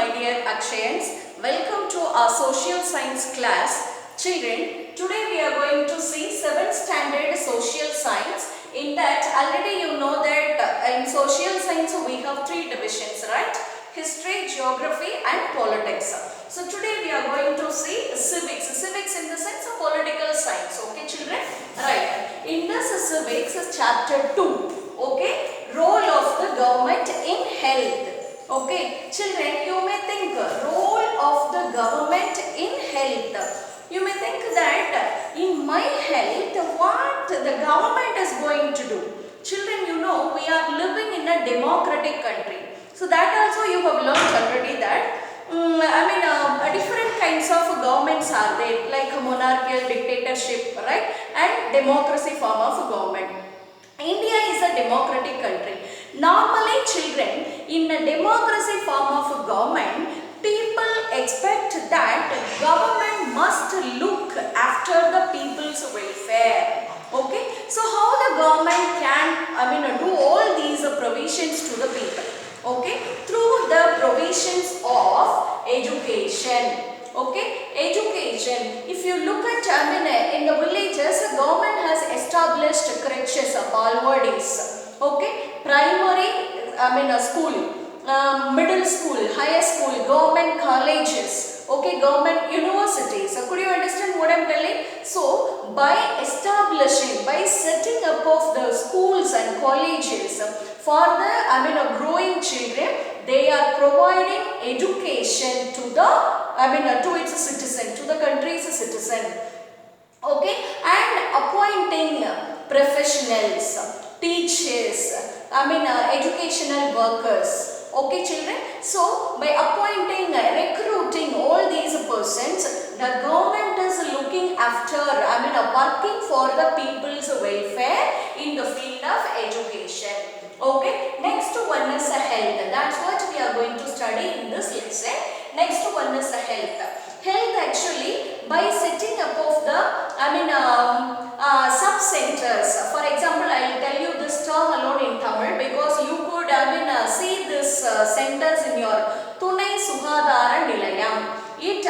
my dear Akshayans. Welcome to our social science class. Children, today we are going to see 7th standard social science. In that, already you know that in social science we have 3 divisions, right? History, geography and politics. So today we are going to see civics. Civics in the sense of political science. Okay children? Right. In this civics chapter 2. Okay. Role of the government in health. Okay, children, you may think role of the government in health. You may think that in my health, what the government is going to do. Children, you know, we are living in a democratic country. So that also you have learned already that different kinds of governments are there, like a monarchical dictatorship, right, and democracy form of government. India is a democratic country. Normally, children, in a democracy form of government, people expect that government must look after the people's welfare. Okay, so how the government can, do all these provisions to the people? Okay, through the provisions of education. Okay, education. If you look at, in the villages, the government has established creches, balwadis. Okay, primary, school, middle school, higher school, government colleges. Okay, government universities. Could you understand what I am telling? So, by establishing, by setting up of the schools and colleges for the, growing children, they are providing education to the to its citizen, to the country's citizen. Okay, and appointing professionals, teachers, educational workers. Okay, children. So, by appointing, recruiting all these persons, the government is looking after, working for the people's welfare in the field of education. Okay, next one is health. That's what we are going to study in this lesson. Next one is health. Health actually by setting up of the sub-centers. For example, I will tell you this term alone in Tamil because you could see this centers in your Thunai Sugadara Nilayam. It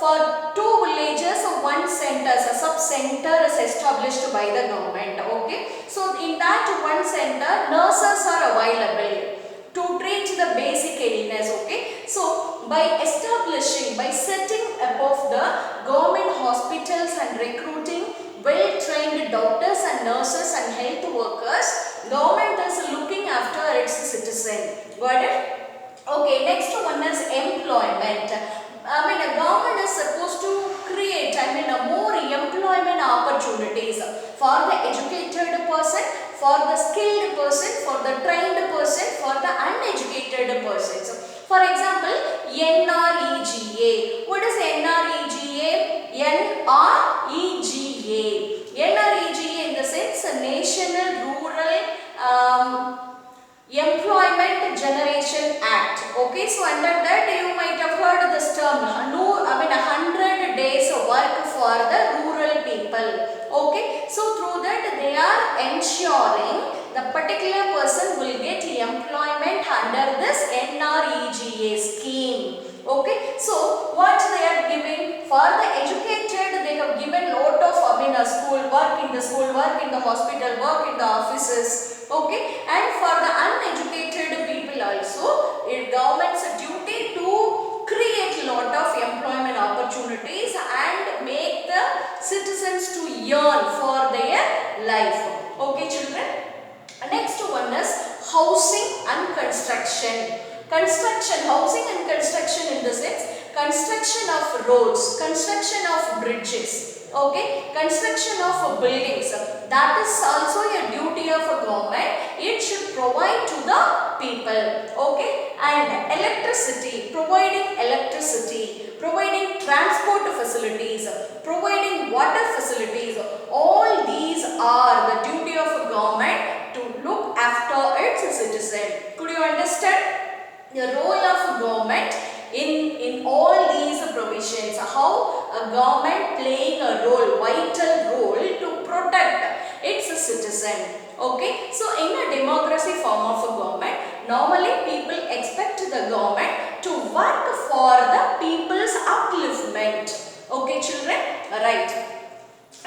for 2 villages, 1 center, a sub-center is established by the government. Okay, so in that 1 center, nurses are available to treat the basic illness. Okay, so by establishing, by setting up of the government hospitals and recruiting well-trained doctors and nurses and health workers, government is looking after its citizen. Got it? Okay, next one is employment. A government is supposed to create, more employment opportunities for the educated person, for the skilled person, for the trained person, for the uneducated persons. For example, NREGA. What is NREGA? NREGA. NREGA in the sense National Rural Employment Generation Act. Okay, so under that you might have heard this term. 100 days work for the rural people. Okay, so through that they are ensuring the particular person will get employment under this NREGA scheme. Okay, so what they are giving for the educated, they have given lot of school work in the school, work in the hospital, work in the offices. Okay, and for the uneducated people also, it government's duty to create lot of employment opportunities and make the citizens to yearn for their life. Okay, children. Next one is housing and construction. Construction, housing and construction in the sense construction of roads, construction of bridges, okay, construction of buildings. That is also a duty of a government. It should provide to the people, okay, and electricity, providing electricity, providing transport facilities, providing water facilities. All these are the duty of a government to look after its citizen. Could you understand the role of government in all these provisions? How a government playing a role, vital role to protect its citizen. Okay, so in a democracy form of a government, normally people expect the government to work for the people's upliftment. Okay children, right.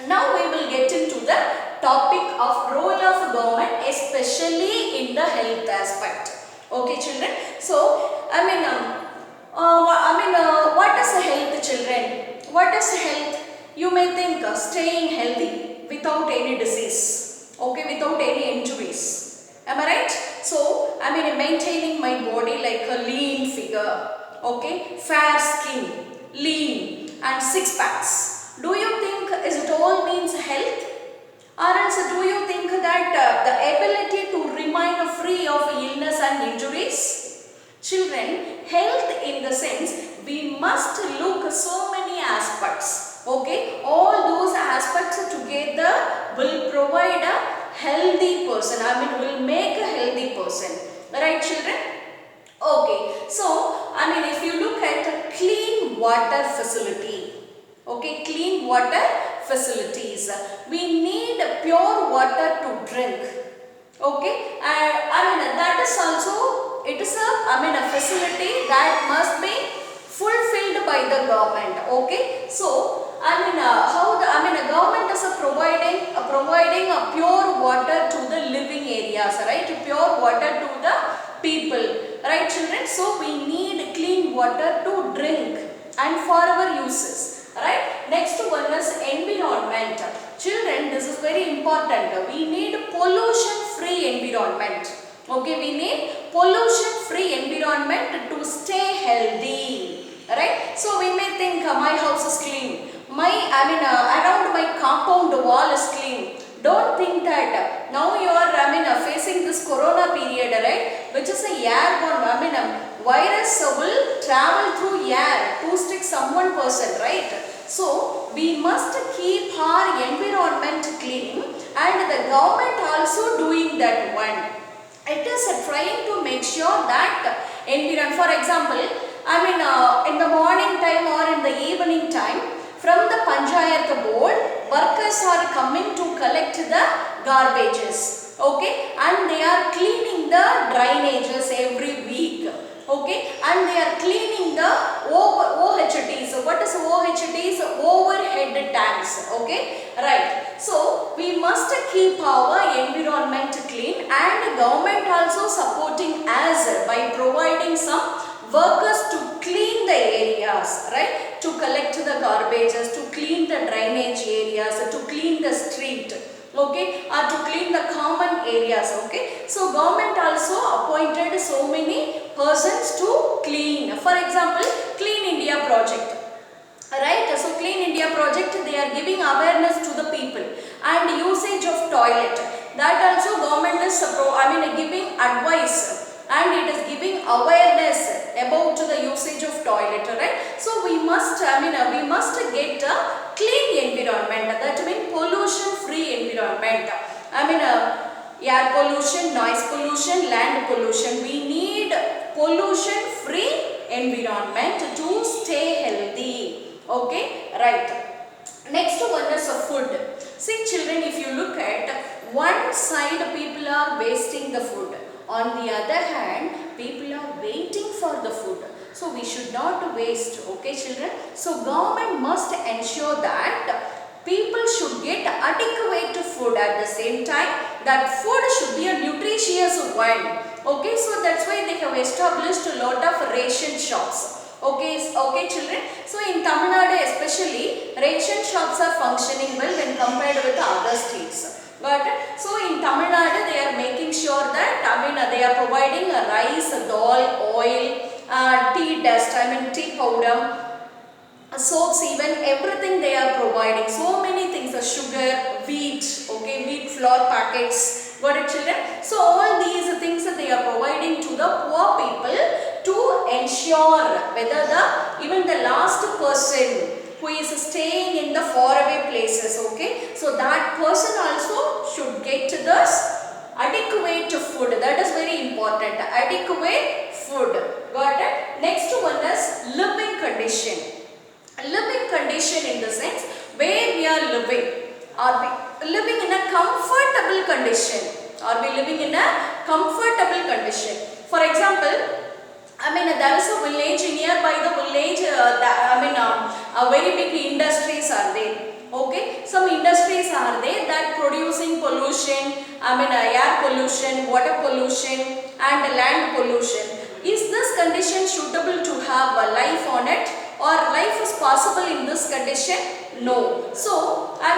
Now we will get into the topic of role of government, especially in the health aspect. Okay children, so what is health children? What is health? You may think staying healthy without any disease, okay, without any injuries. Am I right? So, maintaining my body like a lean figure, okay, fair skin, lean and six packs. Do you think is it all means health? Or else do you think that the ability to remain free of illness and injuries? Children, health in the sense we must look so many aspects. Okay, all those aspects together will provide a healthy person. Will make a healthy person. Right, children? Okay, so if you look at clean water facility. Okay, clean water facilities. We need pure water to drink. Okay, that is also, it is a facility that must be fulfilled by the government. Okay, so how the government is providing a pure water to the living areas, right? Pure water to the people, right children? So we need clean water to drink and for our uses. Right. Next one is environment. Children, this is very important. We need pollution-free environment. Okay, we need pollution-free environment to stay healthy. Right. So we may think my house is clean. Around my compound wall is clean. Don't think that. Now you are facing this corona period, right? Which is a airborne. Virus will travel through air to stick someone person, right? So we must keep our environment clean, and the government also doing that one. It is trying to make sure that environment. For example, in the morning time or in the evening time, from the Panchayat board, workers are coming to collect the garbages. Okay, and they are cleaning the drainages every week. Okay, and they are cleaning the OHTs. What is OHTs? Overhead tanks. Okay, right. So we must keep our environment clean, and government also supporting us by providing some workers to clean the areas, right? To collect the garbages, to clean the drainage areas, to clean the street. Okay, or to clean the common areas. Okay, so government also appointed so many persons to clean. For example, Clean India project. Right, so Clean India project, they are giving awareness to the people, and usage of toilet. That also government is giving advice, and it is giving awareness about the usage of toilet, right? So we must we must get a clean environment. That means pollution free environment. Air pollution, noise pollution, land pollution. We need pollution free environment to stay healthy. Okay, right. Next one is food. See children, if you look at one side, people are wasting the food. On the other hand, people are waiting for the food. So we should not waste. Okay children. So government must ensure that people should get adequate food. At the same time, that food should be a nutritious one. Okay, so that's why they have established a lot of ration shops. Okay children. So in Tamil Nadu especially, ration shops are functioning well when compared with other states. But so in Tamil Nadu, they are making sure that they are providing a rice, dal, oil, tea dust, tea powder, soaps, even everything they are providing. So many things, sugar, wheat, okay, wheat flour packets. Got it children? So all these things they are providing to the poor people to ensure whether even the last person who is staying in the faraway places, okay, so that person also should get this adequate food. That is very important. Adequate food. Got it? Next one is living condition. Living condition in the sense where we are living. Are we living in a comfortable condition? Are we living in a comfortable condition? For example, I mean, there is a village nearby the village. Very big industries are there. Okay, some industries are there that producing pollution. Air pollution, water pollution, and land pollution. Is this condition suitable to have a life on it, or life is possible in this condition? No. So, the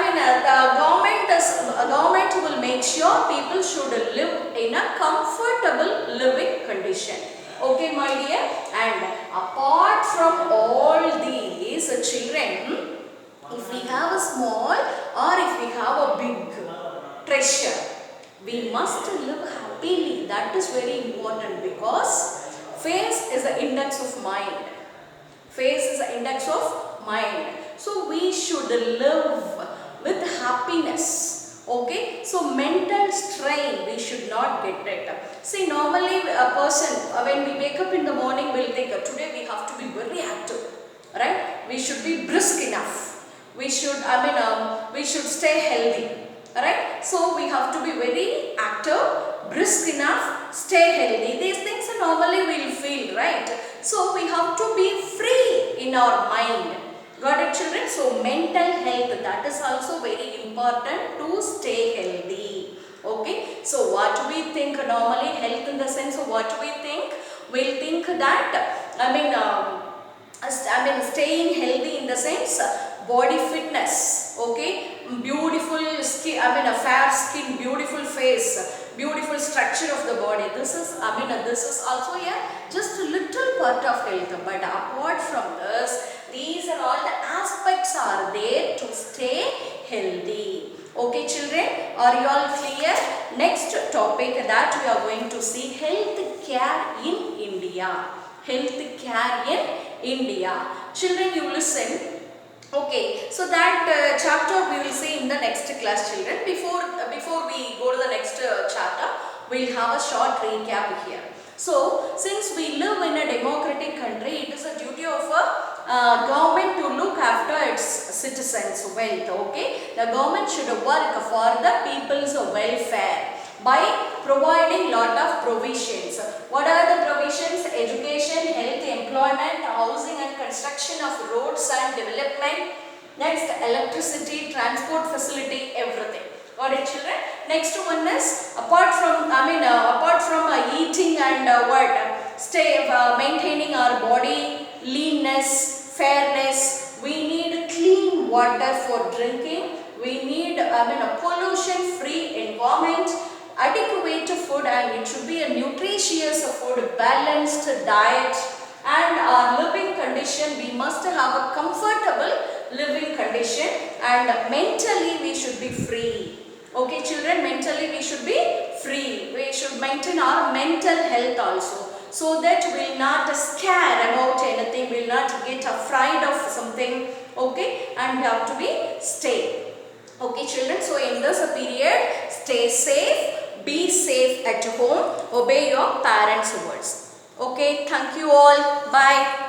government will make sure people should live in a comfortable living condition. Okay, my dear, and apart from all these children, if we have a small or if we have a big treasure, we must live happily. That is very important, because face is the index of mind. Face is the index of mind. So we should live with happiness. Okay, so mental strain we should not get it. See, normally a person, when we wake up in the morning, will think today we have to be very active, right? We should be brisk enough. We should, we should stay healthy, right? So we have to be very active, brisk enough, stay healthy. These things normally we'll feel, right? So we have to be free in our mind. Got it, children? So mental health, that is also very important to stay healthy. Okay, so what do we think normally? Health in the sense of what do we think? We'll think that staying healthy in the sense body fitness. Okay, beautiful skin, a fair skin, beautiful face, beautiful structure of the body. This is this is also just a little part of health. But apart from this, these are all the aspects are there to stay healthy. Okay, children, are you all clear? Next topic that we are going to see, health care in India. Health care in India. Children, you listen. Okay, so that chapter we will see in the next class, children. Before we go to the next chapter, we will have a short recap here. So, since we live in a democratic country, it is a duty of a government to look after its citizens' wealth. Okay, the government should work for the people's welfare by providing lot of provisions. What are the provisions? Education, health, employment, housing and construction of roads and development. Next, electricity, transport facility, everything. Got it, children? Next one is, apart from eating and maintaining our body, leanness, fairness, we need clean water for drinking. We need a pollution-free environment, adequate food, and it should be a nutritious food, balanced diet, and our living condition, we must have a comfortable living condition, and mentally we should be free. Okay, children, mentally we should be free. We should maintain our mental health also, so that we will not scare about anything, we will not get afraid of something. Okay, and we have to be stay. Okay, children, so in this period, stay safe, be safe at home, obey your parents' words. Okay, thank you all. Bye.